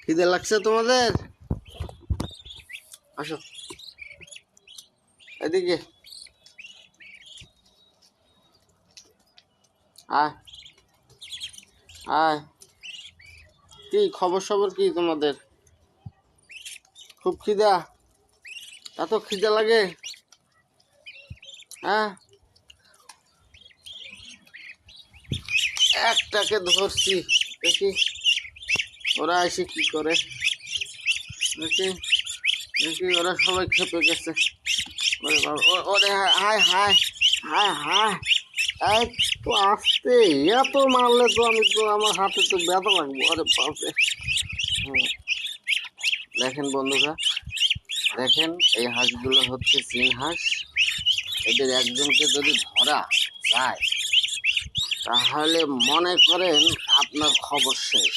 খিদে লাগছে তোমাদের? আসো এদিকে, আয় আয়। কি খবর সবর কি তোমাদের? খুব খিদা? এত খিদা লাগে? হ্যাঁ, একটাকে ধরছি, দেখি ওরা এসে কি করে। দেখি দেখি ওরা সবাই খেপে গেছে। ওরে বাবা, ওরে হায় হায় হায় হায়। একটু আসতে, এত মারলে তো আমি তো আমার হাতে তো ব্যথা লাগবো। আরে বাপরে। দেখেন বন্ধুরা, দেখেন এই হাঁসগুলো হচ্ছে চীন হাঁস। এদের একজনকে যদি ধরা যায় তাহলে মনে করেন আপনার খবর শেষ।